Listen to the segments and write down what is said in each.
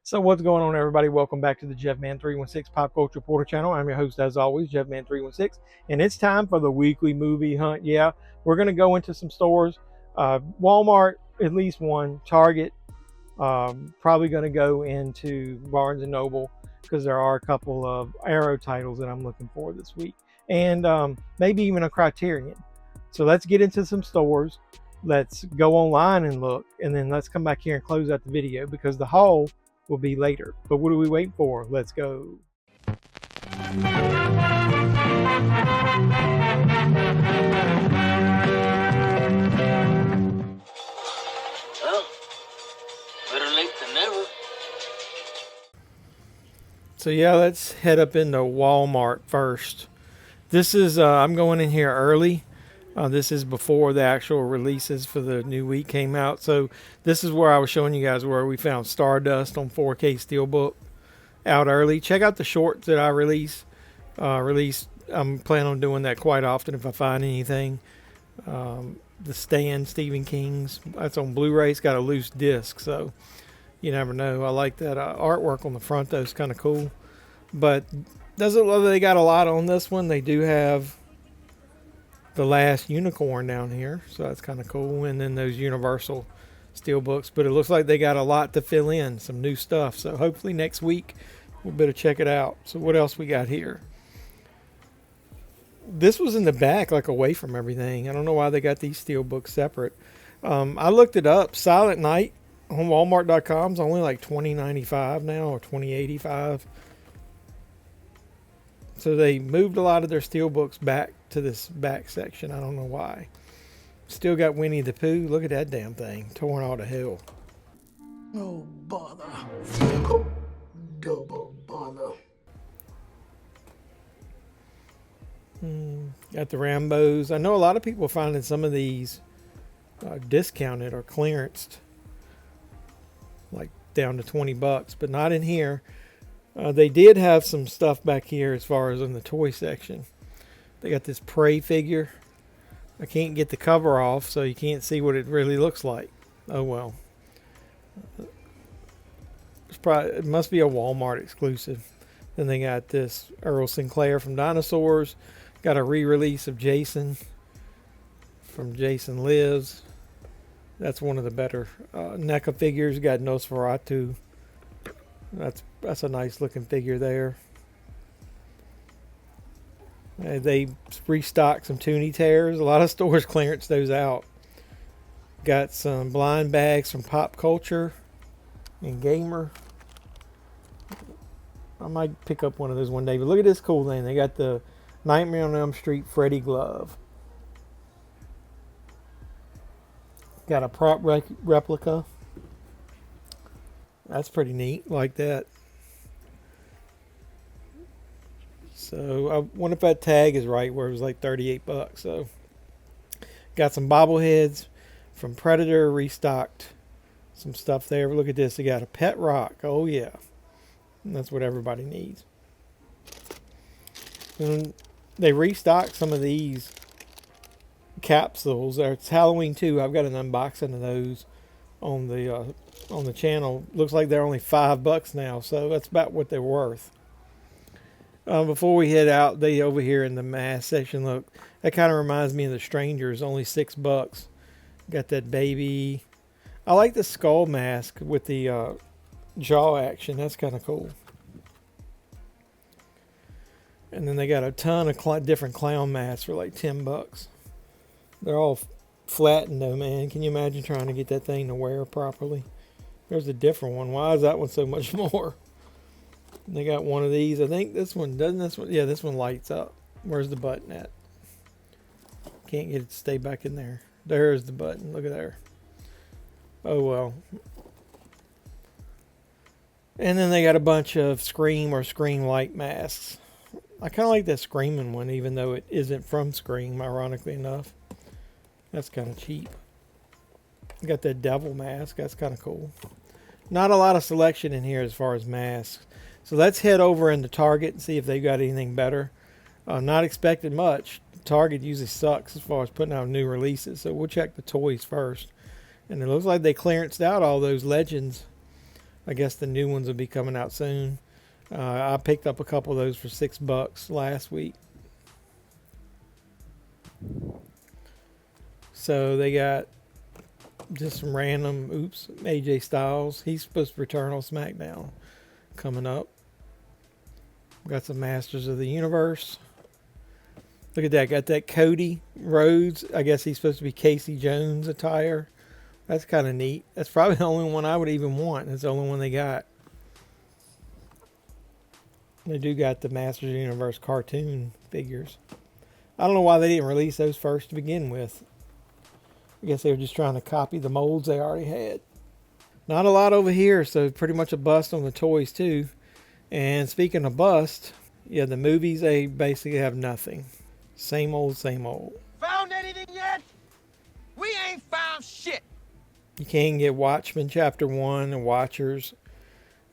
So what's going on, everybody? Welcome back to the JeffMan316 Pop Culture Reporter channel. I'm your host, as always, JeffMan316, and it's time for the weekly movie hunt. Yeah, we're going to go into some stores, Walmart, at least one, Target, probably going to go into Barnes & Noble because there are a couple of Arrow titles that I'm looking for this week, and maybe even a Criterion. So let's get into some stores. Let's go online and look, and then let's come back here and close out the video because the haul will be later. But what are we waiting for? Let's go. Well, better late than never. So yeah, let's head up into Walmart first. This is I'm going in here early. This is before the actual releases for the new week came out. So this is where I was showing you guys where we found Stardust on 4K Steelbook out early. Check out the shorts that I release. I'm planning on doing that quite often if I find anything. The Stand, Stephen King's, that's on Blu-ray. It's got a loose disc, so you never know. I like that artwork on the front, though. It's kind of cool. But doesn't look like they got a lot on this one. They do have The Last Unicorn down here, so that's kind of cool. And then those Universal Steelbooks. But it looks like they got a lot to fill in, some new stuff. So hopefully next week we'll better check it out. So what else we got here? This was in the back, like away from everything. I don't know why they got these Steelbooks separate. I looked it up. Silent Night on Walmart.com is only like $20.95 now, or $20.85. So they moved a lot of their Steelbooks back to this back section. I don't know why. Still got Winnie the Pooh. Look at that damn thing. Torn all to hell. Oh, bother. Double bother. Got the Rambos. I know a lot of people are finding some of these discounted or clearanced, like down to $20, but not in here. They did have some stuff back here as far as in the toy section. They got this Prey figure. I can't get the cover off, so you can't see what it really looks like. Oh well. It must be a Walmart exclusive. Then they got this Earl Sinclair from Dinosaurs. Got a re-release of Jason from Jason Lives. That's one of the better NECA figures. Got Nosferatu. That's a nice looking figure there. They restocked some Toonie Tears. A lot of stores clearance those out. Got some blind bags from Pop Culture and Gamer. I might pick up one of those one day. But look at this cool thing. They got the Nightmare on Elm Street Freddy glove. Got a prop replica. That's pretty neat. Like that. So I wonder if that tag is right where it was like $38. So got some bobbleheads from Predator, restocked some stuff there. Look at this. They got a Pet Rock. Oh yeah. And that's what everybody needs. And they restocked some of these capsules. It's Halloween 2. I've got an unboxing of those on the channel. Looks like they're only $5 now, so that's about what they're worth. Before we head out, they over here in the mask section, look, that kind of reminds me of the Strangers, only $6. Got that baby. I like the skull mask with the jaw action. That's kind of cool. And then they got a ton of different clown masks for like $10. They're all flattened though, man. Can you imagine trying to get that thing to wear properly? There's a different one. Why is that one so much more? They got one of these. I think this one, doesn't this one? Yeah, this one lights up. Where's the button at? Can't get it to stay back in there. There's the button. Look at there. Oh, well. And then they got a bunch of Scream or Scream Light masks. I kind of like that Screaming one, even though it isn't from Scream, ironically enough. That's kind of cheap. Got that Devil mask. That's kind of cool. Not a lot of selection in here as far as masks. So let's head over into Target and see if they've got anything better. Not expecting much. Target usually sucks as far as putting out new releases. So we'll check the toys first. And it looks like they clearanced out all those Legends I guess the new ones will be coming out soon. I picked up a couple of those for $6 last week. So they got just some random, AJ Styles. He's supposed to return on SmackDown coming up. Got some Masters of the Universe. Look at that. Got that Cody Rhodes. I guess he's supposed to be Casey Jones attire. That's kind of neat. That's probably the only one I would even want. That's the only one they got. They do got the Masters of the Universe cartoon figures. I don't know why they didn't release those first to begin with. I guess they were just trying to copy the molds they already had. Not a lot over here, so pretty much a bust on the toys too. And speaking of bust, yeah, the movies, they basically have nothing. Same old, same old. Found anything yet? We ain't found shit. You can't get Watchmen Chapter 1 and Watchers.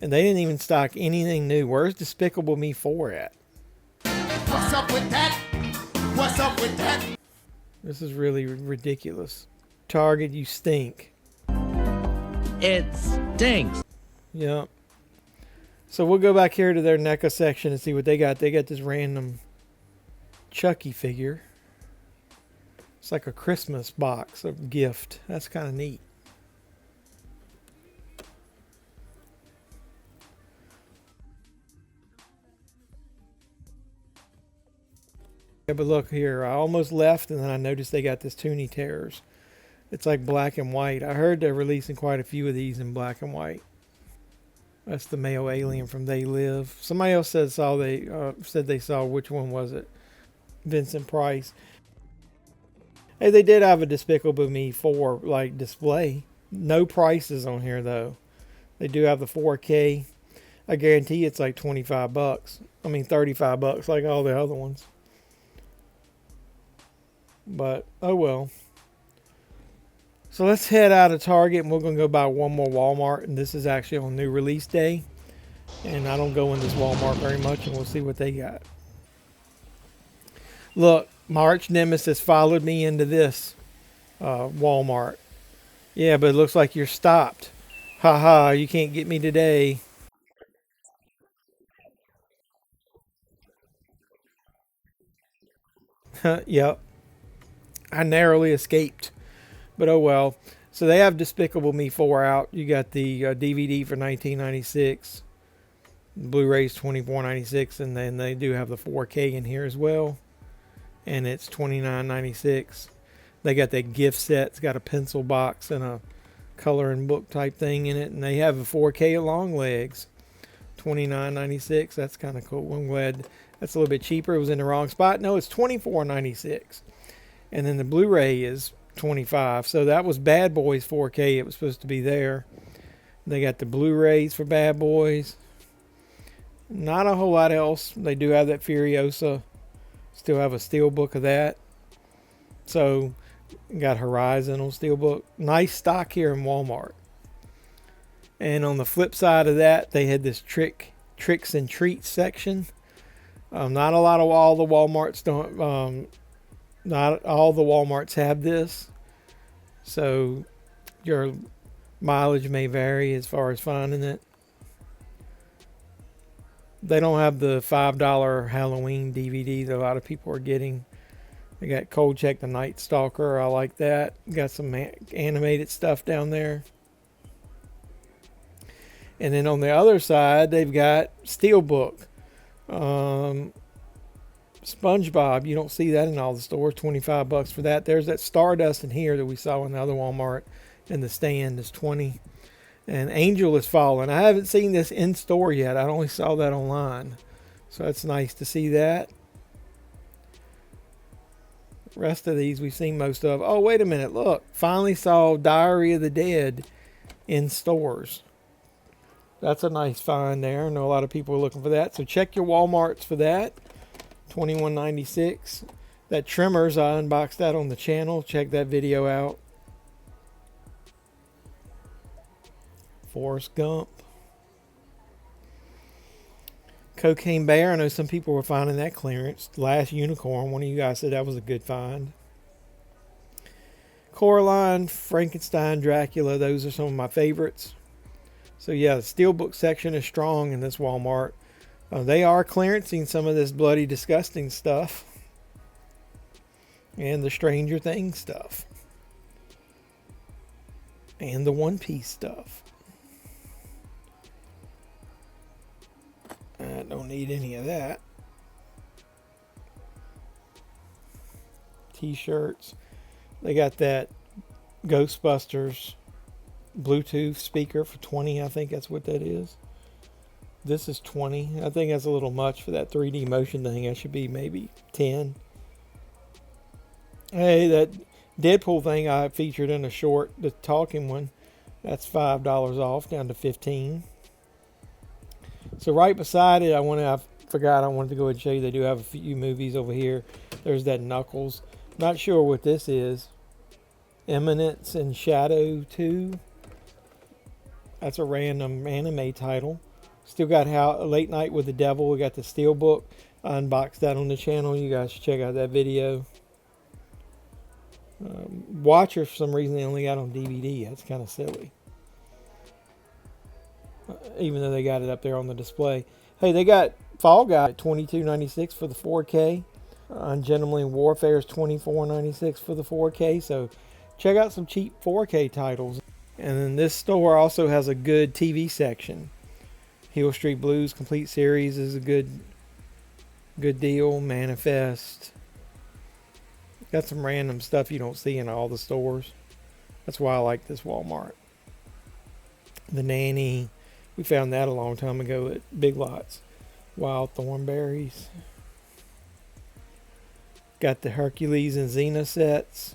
And they didn't even stock anything new. Where's Despicable Me 4 at? What's up with that? What's up with that? This is really ridiculous. Target, you stink. It stinks. Yep. So we'll go back here to their NECA section and see what they got. They got this random Chucky figure. It's like a Christmas box, a gift. That's kind of neat. Yeah, but look here, I almost left and then I noticed they got this Toonie Terrors. It's like black and white. I heard they're releasing quite a few of these in black and white. That's the male alien from They Live. Somebody else said they saw, which one was it? Vincent Price. Hey, they did have a Despicable Me 4 like display. No prices on here though. They do have the 4K. I guarantee it's like $25. I mean $35 like all the other ones. But oh well. So let's head out of Target and we're going to go by one more Walmart. And this is actually on new release day. And I don't go in this Walmart very much and we'll see what they got. Look, my arch nemesis followed me into this Walmart. Yeah, but it looks like you're stopped. Haha, you can't get me today. Yep. I narrowly escaped. But oh well. So they have Despicable Me 4 out. You got the DVD for $19.96. Blu-ray's $24.96. And then they do have the 4K in here as well. And it's $29.96. They got that gift set. It's got a pencil box and a coloring book type thing in it. And they have a 4K Longlegs. $29.96. That's kind of cool. I'm glad that's a little bit cheaper. It was in the wrong spot. No, it's $24.96. And then the Blu-ray is $25. So that was Bad Boys 4K. It was supposed to be there. They got the Blu-rays for Bad Boys. Not a whole lot else. They do have that Furiosa. Still have a Steelbook of that. So got Horizon on Steelbook. Nice stock here in Walmart. And on the flip side of that, they had this tricks and treats section. Not a lot of all the Walmarts don't. Not all the Walmarts have this. So your mileage may vary as far as finding it. They don't have the $5 Halloween DVD that a lot of people are getting. They got Cold Check the Night Stalker. I like that. Got some animated stuff down there. And then on the other side, they've got Steelbook. SpongeBob, you don't see that in all the stores. $25 for that. There's that Stardust in here that we saw in the other Walmart. And the stand is $20. And Angel is Fallen. I haven't seen this in store yet. I only saw that online. So that's nice to see that. The rest of these we've seen most of. Oh, wait a minute. Look. Finally saw Diary of the Dead in stores. That's a nice find there. I know a lot of people are looking for that. So check your Walmarts for that. $21.96. That Trimmers, I unboxed that on the channel. Check that video out. Forrest Gump. Cocaine Bear. I know some people were finding that clearance. Last Unicorn. One of you guys said that was a good find. Coraline, Frankenstein, Dracula. Those are some of my favorites. So yeah, the Steelbook section is strong in this Walmart. They are clearancing some of this bloody disgusting stuff and the Stranger Things stuff and the One Piece stuff. I don't need any of that. T-shirts. They got that Ghostbusters Bluetooth speaker for $20. I think that's what that is. This is $20. I think that's a little much for that 3D motion thing. That should be maybe $10. Hey, that Deadpool thing I featured in a short, the talking one, that's $5 off, down to $15. So right beside it, I forgot I wanted to go ahead and show you. They do have a few movies over here. There's that Knuckles. Not sure what this is. Eminence and Shadow 2. That's a random anime title. Still got Late Night with the Devil. We got the Steelbook. I unboxed that on the channel. You guys should check out that video. Watcher, for some reason, they only got on DVD. That's kind of silly. Even though they got it up there on the display. Hey, they got Fall Guy at $22.96 for the 4K. Ungentlemanly Warfare is $24.96 for the 4K. So check out some cheap 4K titles. And then this store also has a good TV section. Hill Street Blues Complete Series is a good deal. Manifest. Got some random stuff you don't see in all the stores. That's why I like this Walmart. The Nanny. We found that a long time ago at Big Lots. Wild Thornberries. Got the Hercules and Xena sets.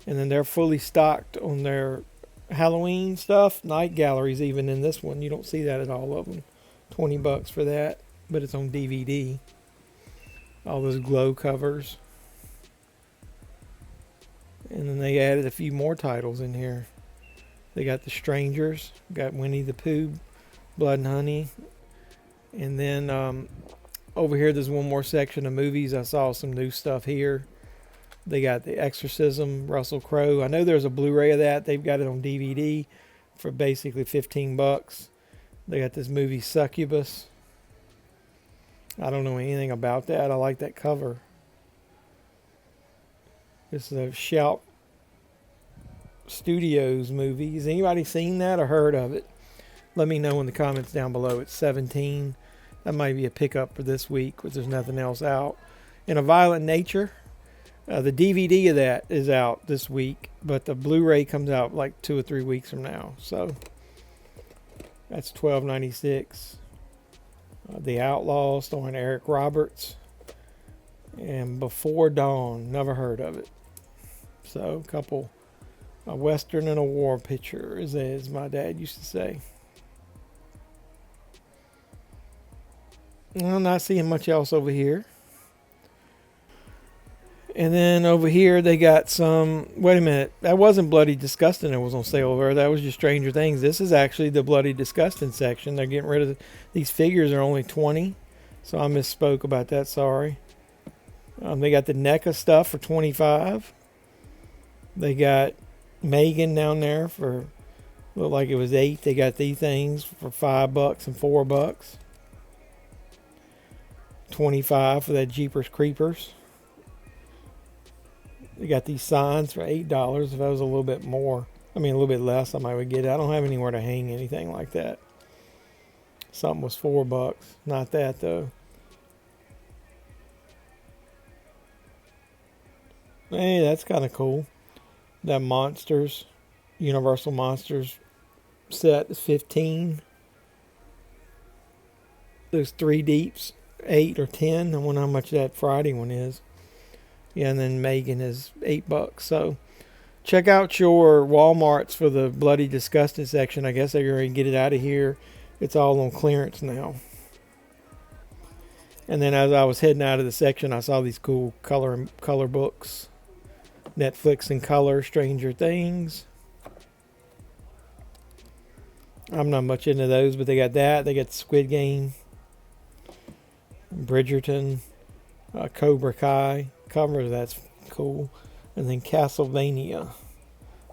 And then they're fully stocked on their Halloween stuff. Night Galleries even in this one. You don't see that at all of them. $20 for that. But it's on DVD. All those glow covers. And then they added a few more titles in here. They got The Strangers. Got Winnie the Pooh. Blood and Honey. And then over here there's one more section of movies. I saw some new stuff here. They got The Exorcism, Russell Crowe. I know there's a Blu-ray of that. They've got it on DVD for basically $15. They got this movie Succubus. I don't know anything about that. I like that cover. This is a Shout Studios movie. Has anybody seen that or heard of it? Let me know in the comments down below. It's $17. That might be a pickup for this week because there's nothing else out. In a Violent Nature, the DVD of that is out this week, but the Blu-ray comes out like 2 or 3 weeks from now. So that's $12.96. The Outlaw, starring Eric Roberts, and Before Dawn. Never heard of it. So a couple, a Western and a war picture, as my dad used to say. I'm not seeing much else over here. And then over here they got some, wait a minute, that wasn't Bloody Disgusting that was on sale over there. That was just Stranger Things. This is actually the Bloody Disgusting section. They're getting rid of these figures are only $20. So I misspoke about that, sorry. They got the NECA stuff for $25. They got Megan down there for, looked like it was $8. They got these things for $5 and $4. $25 for that Jeepers Creepers. They got these signs for $8. If that was a little bit more, a little bit less, I might would get it. I don't have anywhere to hang anything like that. Something was $4. Not that though. Hey, that's kind of cool. That Monsters, Universal Monsters set is $15. Those 3 deeps, 8 or 10. I wonder how much that Friday one is. Yeah, and then Megan is $8. So check out your Walmarts for the Bloody Disgusting section. I guess they're going to get it out of here. It's all on clearance now. And then as I was heading out of the section, I saw these cool color books. Netflix in color, Stranger Things. I'm not much into those, but they got that. They got Squid Game, Bridgerton, Cobra Kai. Cover, that's cool. And then Castlevania,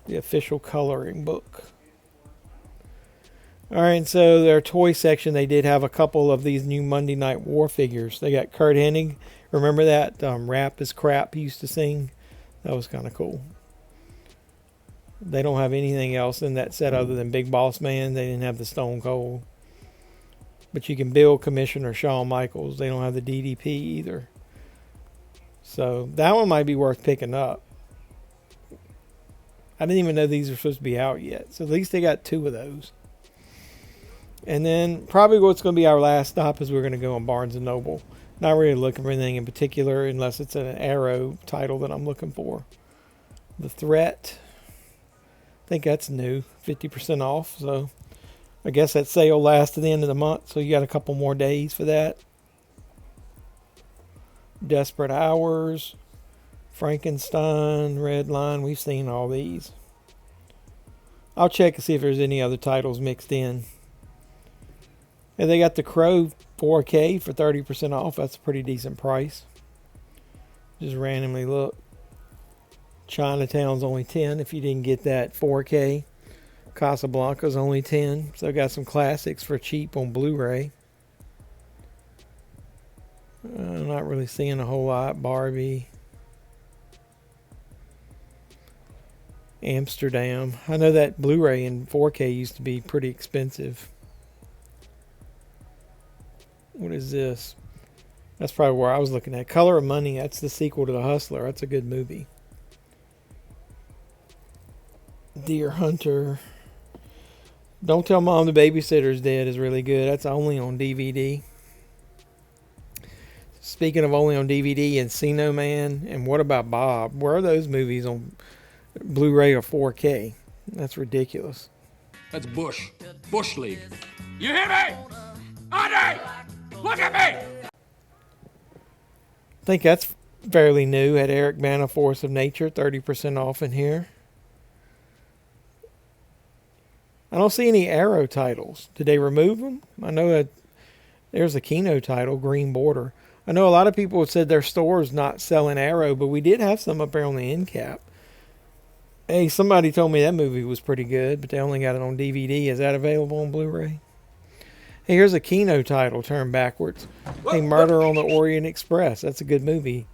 the official coloring book. All right, so their toy section, they did have a couple of these new Monday Night War figures. They got Kurt Hennig. Remember that? Rap is Crap he used to sing? That was kind of cool. They don't have anything else in that set other than Big Boss Man. They didn't have the Stone Cold. But you can build Commissioner Shawn Michaels. They don't have the DDP either. So that one might be worth picking up. I didn't even know these were supposed to be out yet. So at least they got 2 of those. And then probably what's going to be our last stop is we're going to go on Barnes & Noble. Not really looking for anything in particular unless it's an Arrow title that I'm looking for. The Threat. I think that's new. 50% off. So I guess that sale lasts to the end of the month. So you got a couple more days for that. Desperate Hours. Frankenstein. Red Line. We've seen all these. I'll check and see if there's any other titles mixed in. And they got the Crow 4K for 30% off. That's a pretty decent price. Just randomly look. Chinatown's only 10 if you didn't get that 4K. Casablanca's only 10. So I got some classics for cheap on Blu-ray. I'm not really seeing a whole lot. Barbie. Amsterdam. I know that Blu-ray and 4K used to be pretty expensive. What is this? That's probably where I was looking at. Color of Money. That's the sequel to The Hustler. That's a good movie. Deer Hunter. Don't Tell Mom the Babysitter's Dead is really good. That's only on DVD. Speaking of only on DVD, Encino Man and What About Bob? Where are those movies on Blu-ray or 4K? That's ridiculous. That's Bush. Bush League. You hear me? Andre! Look at me! I think that's fairly new. At Eric Bana, Force of Nature, 30% off in here. I don't see any Arrow titles. Did they remove them? I know that there's a Kino title, Green Border. I know a lot of people have said their store's not selling Arrow, but we did have some up there on the end cap. Hey, somebody told me that movie was pretty good, but they only got it on DVD. Is that available on Blu-ray? Hey, here's a Kino title turned backwards. Hey, Murder on the Orient Express. That's a good movie.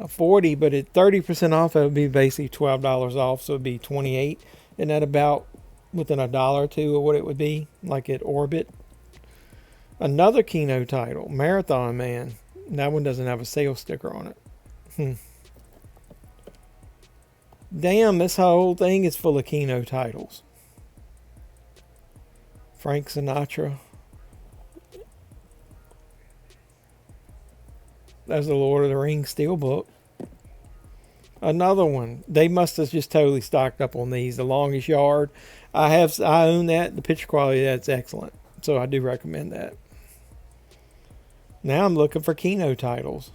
40, but at 30% off, that would be basically $12 off, so it would be 28. Isn't that about within $1 or $2 of what it would be, like at Orbit? Another Kino title, Marathon Man. That one doesn't have a sales sticker on it. Damn, this whole thing is full of Kino titles. Frank Sinatra. That's the Lord of the Rings Steelbook. Another one. They must have just totally stocked up on these. The Longest Yard. I own that. The picture quality, that's excellent. So I do recommend that. Now I'm looking for Kino titles.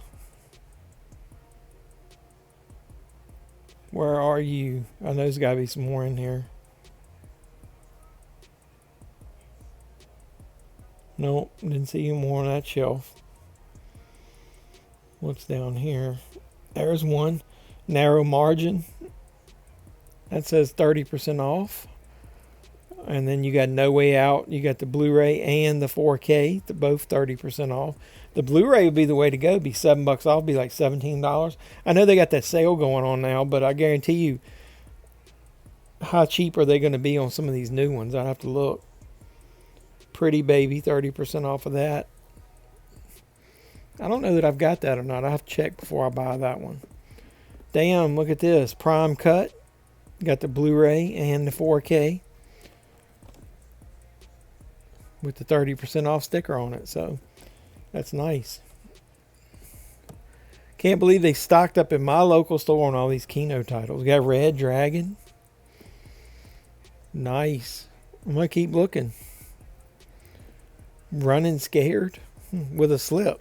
Where are you? I know there's got to be some more in here. Nope, didn't see any more on that shelf. What's down here? There's one. Narrow Margin. That says 30% off. And then you got No Way Out. You got the Blu-ray and the 4K. They're both 30% off. The Blu-ray would be the way to go. It'd be $7 off. It'd be like $17. I know they got that sale going on now, but I guarantee you, how cheap are they going to be on some of these new ones? I'd have to look. Pretty Baby, 30% off of that. I don't know that I've got that or not. I have to check before I buy that one. Damn, look at this. Prime Cut. Got the Blu-ray and the 4K. With the 30% off sticker on it. So, that's nice. Can't believe they stocked up in my local store on all these Kino titles. We got Red Dragon. Nice. I'm going to keep looking. Running Scared with a slip.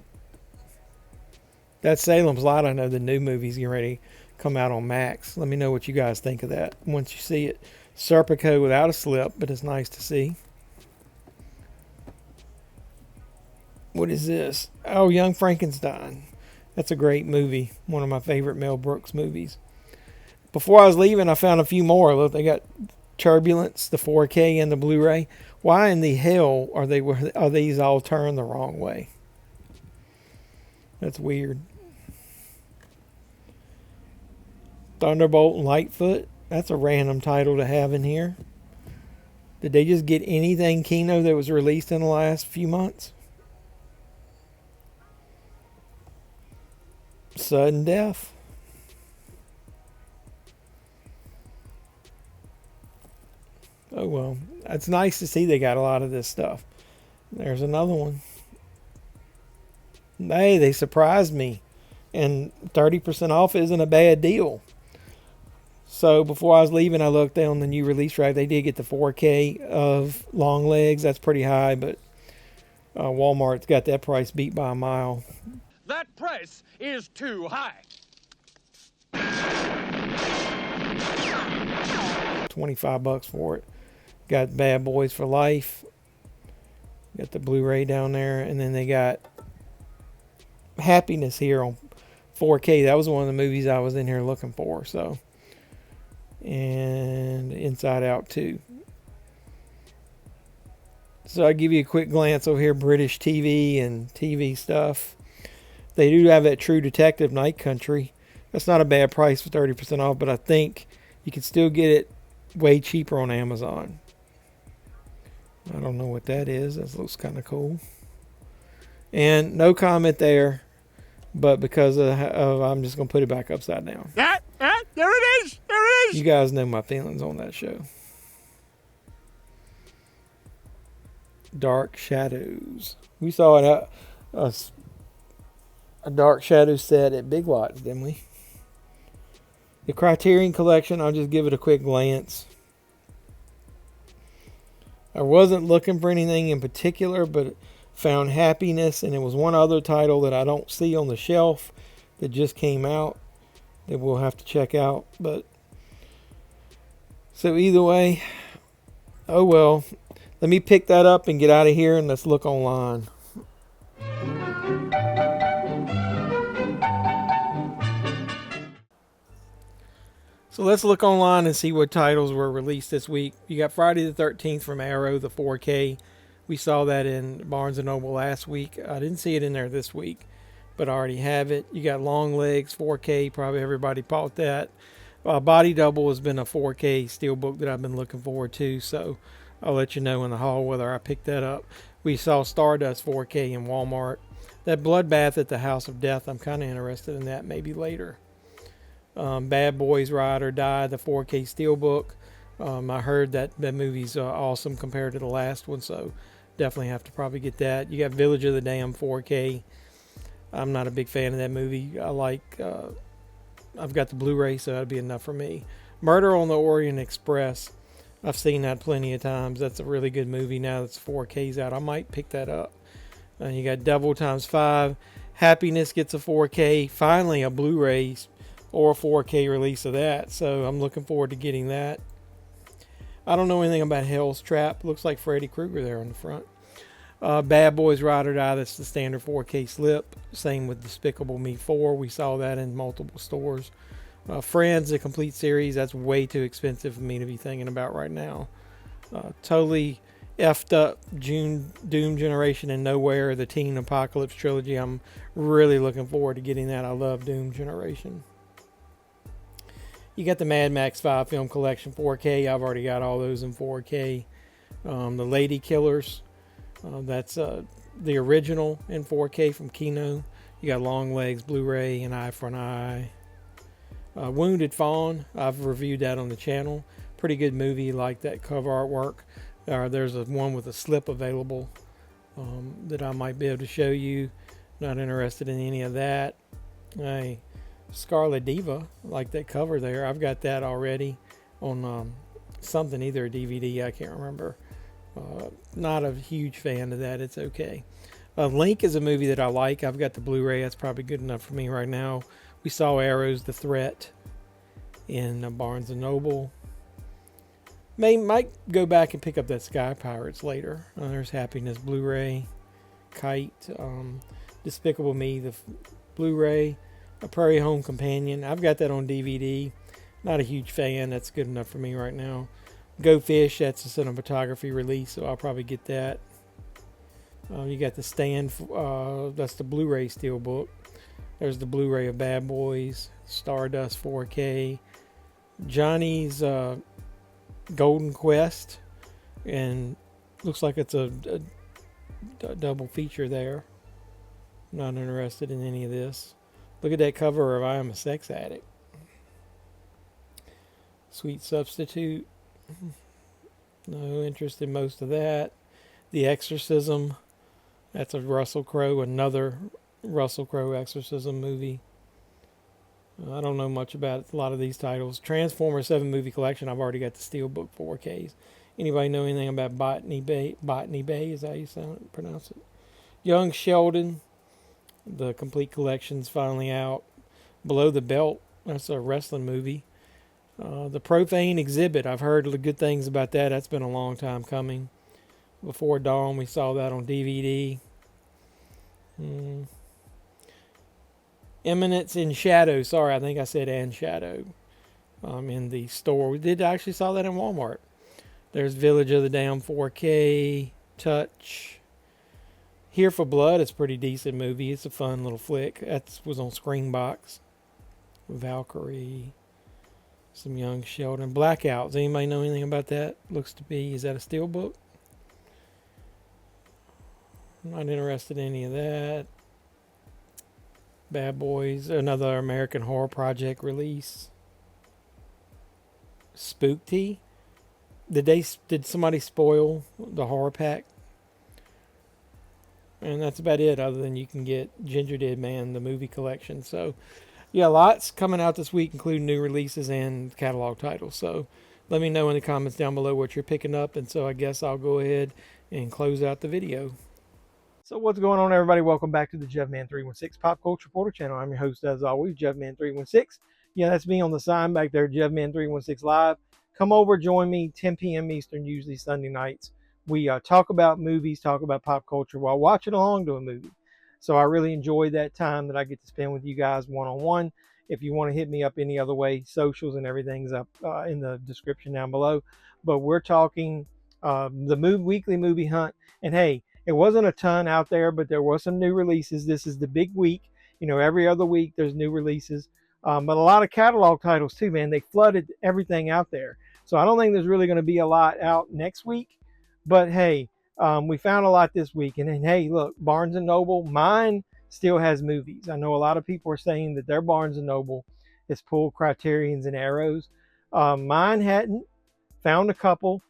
That's Salem's Lot. I know the new movie's getting ready to come out on Max. Let me know what you guys think of that once you see it. Serpico without a slip, but it's nice to see. What is this? Oh, Young Frankenstein. That's a great movie. One of my favorite Mel Brooks movies. Before I was leaving, I found a few more. Look, they got Turbulence, the 4K and the Blu-ray. Why in the hell are these all turned the wrong way? That's weird. Thunderbolt and Lightfoot. That's a random title to have in here. Did they just get anything Kino that was released in the last few months? Sudden Death. Oh well, it's nice to see they got a lot of this stuff. There's another one. Hey, they surprised me. And 30% off isn't a bad deal. So before I was leaving, I looked on the new release rack. They did get the 4K of Longlegs. That's pretty high, but Walmart's got that price beat by a mile. That price is too high. 25 bucks for it. Got Bad Boys for Life. Got the Blu-ray down there, and then they got Happiness here on 4K. That was one of the movies I was in here looking for. So, and Inside Out 2. So I'll give you a quick glance over here. British TV and TV stuff. They do have that True Detective Night Country. That's not a bad price for 30% off, but I think you can still get it way cheaper on Amazon. I don't know what that is. That looks kind of cool. And no comment there, but because of I'm just going to put it back upside down. There it is. There it is. You guys know my feelings on that show. Dark Shadows. We saw a Dark Shadow set at Big Lots, didn't we? The Criterion Collection, I'll just give it a quick glance. I wasn't looking for anything in particular, but found Happiness, and it was one other title that I don't see on the shelf that just came out that we'll have to check out. But so either way, oh well. Let me pick that up and get out of here, and let's look online. So let's look online and see what titles were released this week. You got Friday the 13th from Arrow, the 4K. We saw that in Barnes & Noble last week. I didn't see it in there this week, but I already have it. You got Longlegs, 4K. Probably everybody bought that. Body Double has been a 4K Steelbook that I've been looking forward to, so I'll let you know in the haul whether I picked that up. We saw Stardust 4K in Walmart. That Bloodbath at the House of Death, I'm kind of interested in that maybe later. Bad Boys Ride or Die, the 4K Steelbook. I heard that movie's awesome compared to the last one, so definitely have to probably get that. You got Village of the Damned 4K. I'm not a big fan of that movie. I've got the Blu-ray, so that'd be enough for me. Murder on the Orient Express. I've seen that plenty of times. That's a really good movie now that's 4K's out. I might pick that up. You got Double Times 5. Happiness gets a 4K. Finally, a Blu-ray or a 4K release of that. So I'm looking forward to getting that. I don't know anything about Hell's Trap. Looks like Freddy Krueger there on the front. Bad Boys Ride or Die. That's the standard 4K slip. Same with Despicable Me 4. We saw that in multiple stores. Friends, the complete series. That's way too expensive for me to be thinking about right now. Totally effed up Doom Generation and Nowhere, the Teen Apocalypse trilogy. I'm really looking forward to getting that. I love Doom Generation. You got the Mad Max 5 film collection 4K. I've already got all those in 4K. The Lady Killers. That's the original in 4K from Kino. You got Longlegs, Blu-ray, and Eye for an Eye. Wounded Fawn. I've reviewed that on the channel. Pretty good movie. Like that cover artwork. There's one with a slip available that I might be able to show you. Not interested in any of that. Scarlet Diva, like that cover there. I've got that already on something, either a DVD, I can't remember. Not a huge fan of that. It's okay. Link is a movie that I like. I've got the Blu-ray. That's probably good enough for me right now. We saw Arrow's The Threat in Barnes & Noble. Might go back and pick up that Sky Pirates later. There's Happiness Blu-ray. Kite. Despicable Me, the Blu-ray. A Prairie Home Companion. I've got that on DVD. Not a huge fan. That's good enough for me right now. Go Fish, that's a cinematography release, so I'll probably get that. You got the Stand, that's the Blu-ray Steelbook. There's the Blu-ray of Bad Boys, Stardust 4K, Johnny's Golden Quest, and looks like it's a double feature there. Not interested in any of this. Look at that cover of I Am a Sex Addict. Sweet Substitute. No interest in most of that. The Exorcism. That's a Russell Crowe, another Russell Crowe exorcism movie. I don't know much about a lot of these titles. Transformers 7 movie collection. I've already got the Steelbook 4Ks. Anybody know anything about Botany Bay? Botany Bay, is that how you pronounce it? Young Sheldon. The complete collection's finally out. Below the Belt. That's a wrestling movie. The Profane Exhibit. I've heard good things about that. That's been a long time coming. Before Dawn, we saw that on DVD. Eminence in Shadow. Sorry, I think I said and Shadow. In the store. We did actually saw that in Walmart. There's Village of the Damned 4K. Touch. Here for Blood. It's a pretty decent movie. It's a fun little flick. That was on Screenbox. Valkyrie. Some Young Sheldon. Blackouts. Anybody know anything about that? Looks to be. Is that a Steelbook? Not interested in any of that. Bad Boys, another American Horror Project release. Spookty. Did somebody spoil the horror pack? And that's about it, other than you can get Ginger Dead Man, the movie collection. So, yeah, lots coming out this week, including new releases and catalog titles. So, let me know in the comments down below what you're picking up. And so, I guess I'll go ahead and close out the video. So what's going on, everybody? Welcome back to the JevMan316 Pop Culture Reporter channel. I'm your host, as always, JevMan316. Yeah, that's me on the sign back there, JevMan316 Live. Come over, join me, 10 p.m. Eastern, usually Sunday nights. We talk about movies, talk about pop culture while watching along to a movie. So I really enjoy that time that I get to spend with you guys one-on-one. If you want to hit me up any other way, socials and everything's up in the description down below. But we're talking the weekly movie hunt. And hey, it wasn't a ton out there, but there was some new releases. This is the big week. You know, every other week there's new releases. But a lot of catalog titles too, man. They flooded everything out there. So I don't think there's really going to be a lot out next week. But hey, we found a lot this week. And then, hey, look, Barnes & Noble, mine still has movies. I know a lot of people are saying that their Barnes & Noble has pulled Criterions and Arrows. Mine hadn't. Found a couple.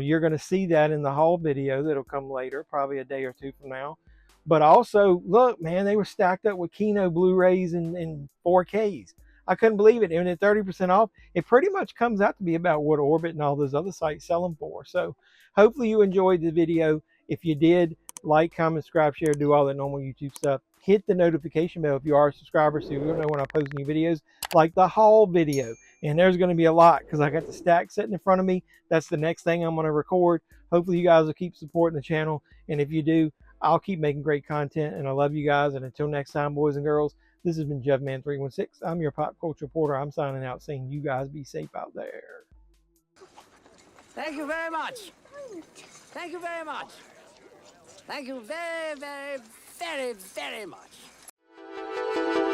You're going to see that in the haul video that'll come later, probably a day or two from now. But also, look, man, they were stacked up with Kino Blu-rays and 4Ks. I couldn't believe it. And at 30% off, it pretty much comes out to be about what Orbit and all those other sites sell them for. So hopefully you enjoyed the video. If you did, like, comment, subscribe, share, do all that normal YouTube stuff. Hit the notification bell if you are a subscriber so you'll know when I post new videos, like the haul video. And there's going to be a lot because I got the stack sitting in front of me. That's the next thing I'm going to record. Hopefully you guys will keep supporting the channel. And if you do, I'll keep making great content. And I love you guys. And until next time, boys and girls, this has been JevMan316. I'm your pop culture reporter. I'm signing out saying you guys be safe out there. Thank you very much. Thank you very much. Thank you very, very, very, very much.